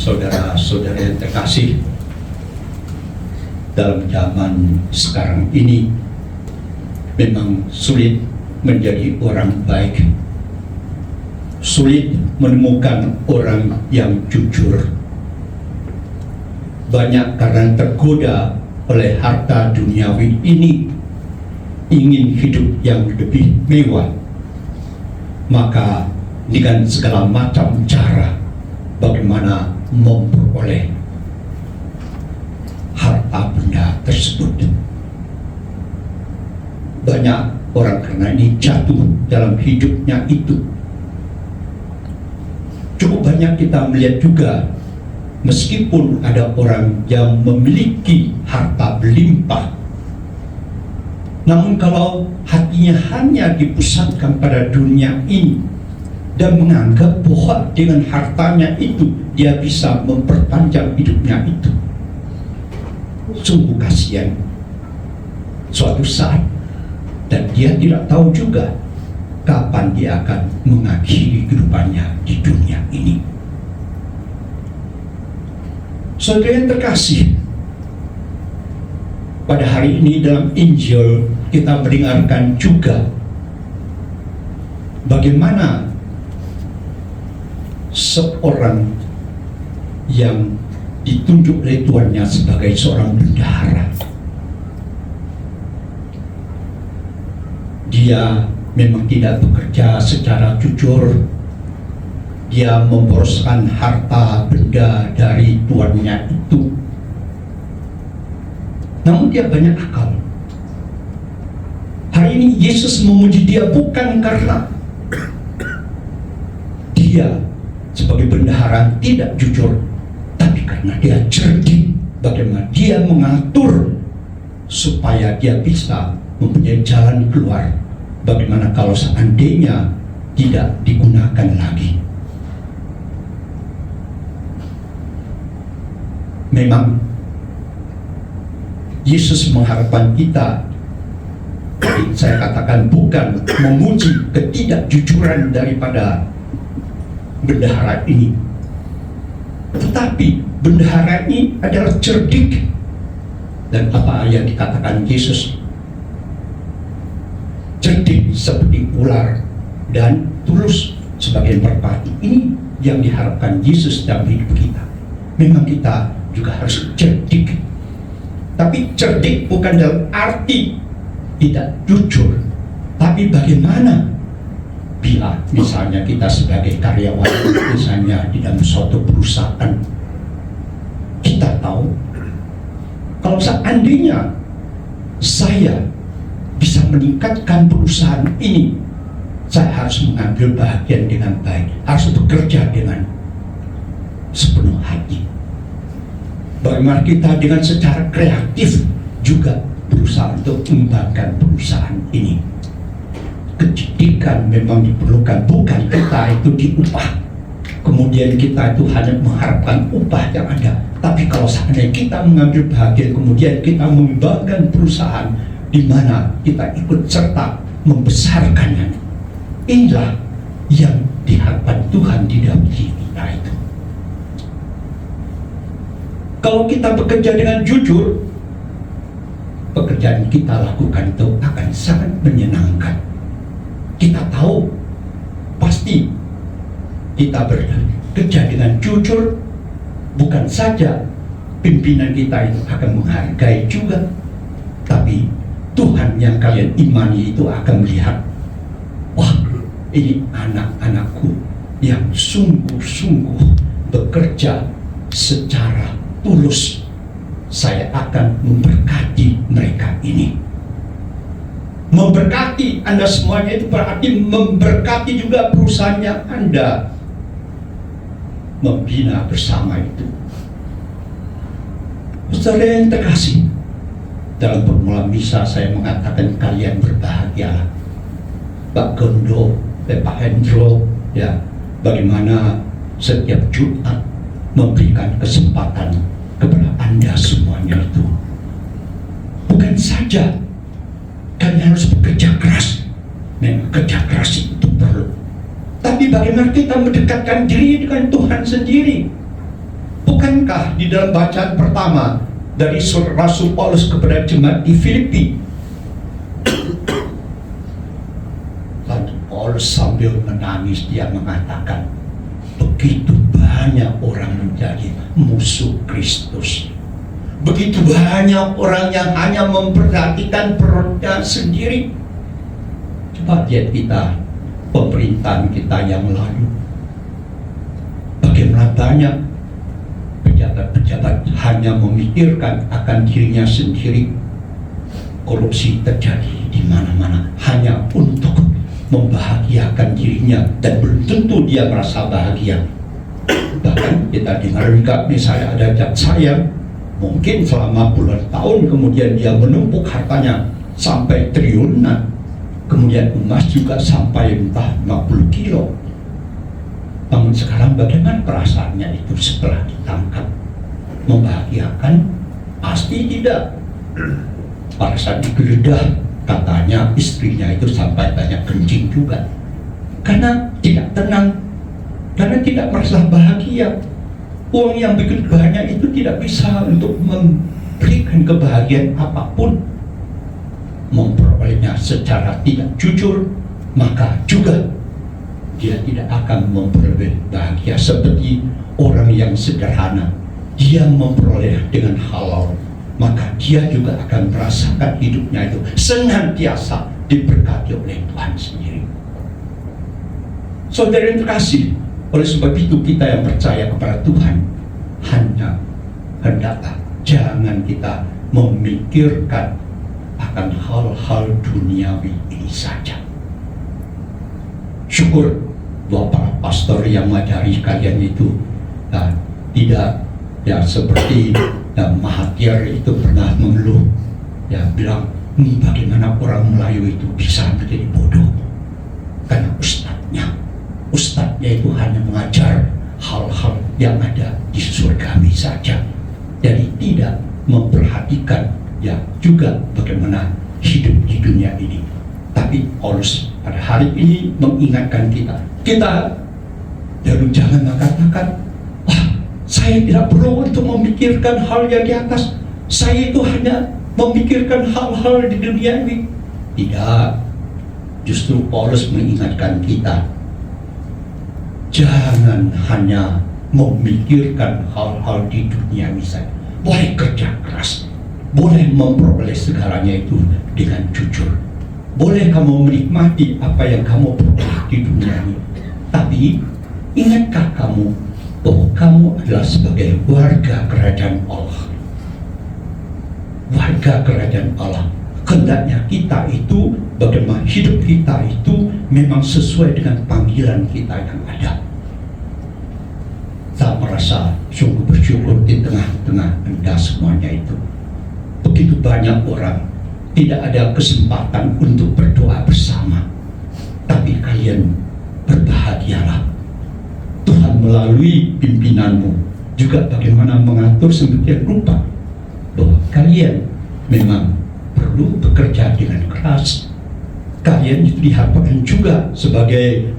Saudara-saudara yang terkasih, dalam zaman sekarang ini memang sulit menjadi orang baik, sulit menemukan orang yang jujur. Banyak karena tergoda oleh harta duniawi ini, ingin hidup yang lebih mewah, maka dengan segala macam cara bagaimana memperoleh harta benda tersebut. Banyak orang karena ini jatuh dalam hidupnya itu. Cukup banyak kita melihat juga, meskipun ada orang yang memiliki harta berlimpah, namun kalau hatinya hanya dipusatkan pada dunia ini dan menganggap bahwa dengan hartanya itu dia bisa memperpanjang hidupnya itu, sungguh kasihan suatu saat, dan dia tidak tahu juga kapan dia akan mengakhiri kehidupannya di dunia ini. Saudara yang terkasih, pada hari ini dalam Injil kita mendengarkan juga bagaimana seorang yang ditunjuk oleh tuannya sebagai seorang bendahara, dia memang tidak bekerja secara jujur. Dia memboroskan harta benda dari tuannya itu, namun dia banyak akal. Hari ini Yesus memuji dia bukan karena dia sebagai bendahara tidak jujur, tapi karena dia cerdik, bagaimana dia mengatur supaya dia bisa mempunyai jalan keluar. Bagaimana kalau seandainya tidak digunakan lagi. Memang Yesus mengharapkan kita, saya katakan bukan memuji ketidakjujuran daripada bendahara ini, tetapi bendahara ini adalah cerdik. Dan apa yang dikatakan Yesus, cerdik seperti ular dan tulus sebagai merpati. Ini yang diharapkan Yesus dalam hidup kita. Memang kita juga harus cerdik, tapi cerdik bukan dalam arti tidak jujur, tapi bagaimana bila misalnya kita sebagai karyawan, misalnya di dalam suatu perusahaan, kita tahu kalau seandainya saya bisa meningkatkan perusahaan ini, saya harus mengambil bagian dengan baik, harus bekerja dengan sepenuh hati. Bagaimana kita dengan secara kreatif juga berusaha untuk mengembangkan perusahaan ini. Kecerdikan memang diperlukan, bukan kita itu diupah, kemudian kita itu hanya mengharapkan upah yang ada. Tapi kalau seandainya kita mengambil bagian, kemudian kita mengembangkan perusahaan di mana kita ikut serta membesarkannya, inilah yang diharapkan Tuhan di dalam diri kita itu. Kalau kita bekerja dengan jujur, pekerjaan kita lakukan itu akan sangat menyenangkan. Kita tahu pasti kita bekerja dengan jujur, bukan saja pimpinan kita itu akan menghargai juga, tapi Tuhan yang kalian imani itu akan melihat, wah, ini anak-anakku yang sungguh-sungguh bekerja secara tulus. Saya akan memberkati mereka ini. Memberkati Anda semuanya itu berarti memberkati juga perusahaannya Anda. Membina bersama itu. Saudara yang terkasih, dalam permulaan misa saya mengatakan kalian berbahagia. Pak Gondo, Pak Hendro, ya, bagaimana setiap Jumat memberikan kesempatan kepada Anda semuanya itu. Bukan saja kalian harus bekerja keras, memang kerja keras itu perlu, tapi bagaimana kita mendekatkan diri dengan Tuhan sendiri. Bukankah di dalam bacaan pertama dari Rasul Paulus kepada jemaat di Filipi, lalu Paulus sambil menangis dia mengatakan, begitu banyak orang menjadi musuh Kristus. Begitu banyak orang yang hanya memperhatikan perutnya sendiri. Coba lihat kita, pemerintahan kita yang lalu. Bagaimana banyak pejabat-pejabat hanya memikirkan akan dirinya sendiri. Korupsi terjadi di mana-mana hanya untuk membahagiakan dirinya, dan belum tentu dia merasa bahagia. Bahkan kita dengar juga, misalnya ada jaksa yang mungkin selama puluhan tahun kemudian dia menumpuk hartanya sampai triliunan, kemudian emas juga sampai entah 50 kilo. Namun sekarang bagaimana perasaannya itu setelah ditangkap? Membahagiakan? Pasti tidak. Pada saat digeledah, katanya istrinya itu sampai banyak kencing juga, karena tidak tenang, karena tidak merasa bahagia. Uang yang begitu banyak itu tidak bisa untuk memberikan kebahagiaan apapun. Memperolehnya secara tidak jujur, maka juga dia tidak akan memperoleh bahagia seperti orang yang sederhana. Dia memperoleh dengan halal, maka dia juga akan merasakan hidupnya itu senantiasa diberkati oleh Tuhan sendiri. Saudara yang terkasih, oleh sebab itu kita yang percaya kepada Tuhan hanya hendaklah jangan kita memikirkan akan hal-hal duniawi ini saja. Syukur bahwa para pastor yang mengajari kalian itu tidak seperti Mahathir itu pernah mengeluh, bilang bagaimana orang Melayu itu bisa menjadi bodoh, karena ustadznya itu hanya mengajar hal-hal yang ada di surgawi saja, jadi tidak memperhatikan juga bagaimana hidup di dunia ini. Tapi Paulus pada hari ini mengingatkan kita lalu jangan mengatakan, saya tidak perlu untuk memikirkan hal yang di atas, saya itu hanya memikirkan hal-hal di dunia ini. Tidak, justru Paulus mengingatkan kita, jangan hanya memikirkan hal-hal di dunia ini saja. Boleh kerja keras, boleh memperoleh segalanya itu dengan jujur, boleh kamu menikmati apa yang kamu peroleh di dunia ini. Tapi ingatkah kamu bahwa kamu adalah sebagai warga kerajaan Allah? Warga kerajaan Allah, hendaknya kita itu bagaimana hidup kita itu memang sesuai dengan panggilan kita yang ada. Saya merasa sungguh bersyukur di tengah-tengah Anda semuanya itu. Begitu banyak orang tidak ada kesempatan untuk berdoa bersama, tapi kalian berbahagialah. Tuhan melalui pimpinanmu juga bagaimana mengatur sedemikian rupa bahwa kalian memang perlu bekerja dengan keras. Kalian itu diharapkan juga sebagai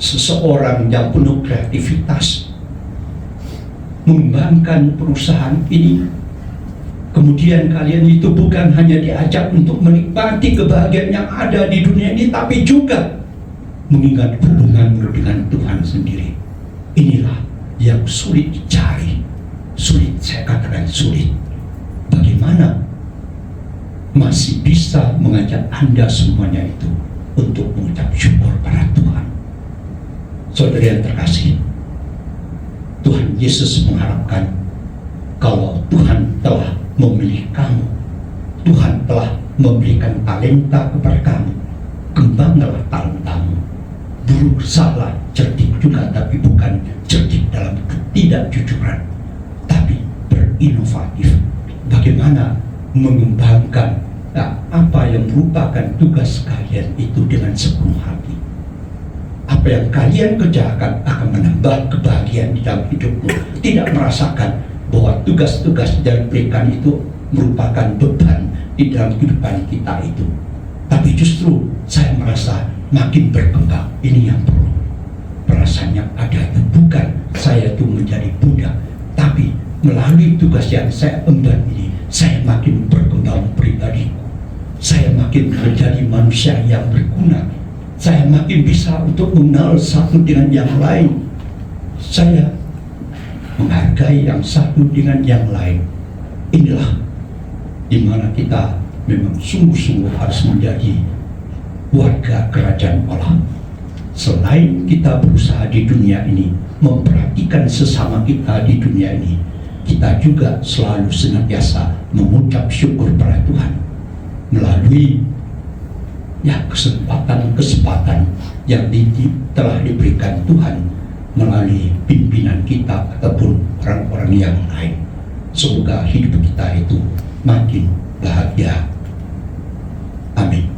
seseorang yang penuh kreativitas, mengembangkan perusahaan ini. Kemudian kalian itu bukan hanya diajak untuk menikmati kebahagiaan yang ada di dunia ini, tapi juga mengingat hubungan dengan Tuhan sendiri. Inilah yang sulit dicari, sulit, saya katakan sulit. Bagaimana masih bisa mengajak Anda semuanya itu untuk mengucap syukur pada Tuhan? Saudara yang terkasih, Tuhan Yesus mengharapkan kalau Tuhan telah memilih kamu, Tuhan telah memberikan talenta kepada kamu, kembanglah talentamu. Berusahalah cerdik juga, tapi bukan cerdik dalam ketidakjujuran, tapi berinovatif. Bagaimana mengembangkan apa yang merupakan tugas kalian itu dengan sepenuh hati. Apa yang kalian kerjakan akan menambah kebahagiaan di dalam hidupmu. Tidak merasakan bahwa tugas-tugas yang diberikan itu merupakan beban di dalam kehidupan kita itu. Tapi justru saya merasa makin berkembang. Ini yang perlu. Perasaannya ada itu bukan saya itu menjadi melalui tugas yang saya emban ini, saya makin berkembang pribadi. Saya makin menjadi manusia yang berguna. Saya makin bisa untuk mengenal satu dengan yang lain. Saya menghargai yang satu dengan yang lain. Inilah di mana kita memang sungguh-sungguh harus menjadi warga kerajaan Allah. Selain kita berusaha di dunia ini memperhatikan sesama kita di dunia ini, kita juga selalu senantiasa mengucap syukur pada Tuhan melalui kesempatan-kesempatan yang telah diberikan Tuhan melalui pimpinan kita ataupun orang-orang yang lain. Semoga hidup kita itu makin bahagia. Amin.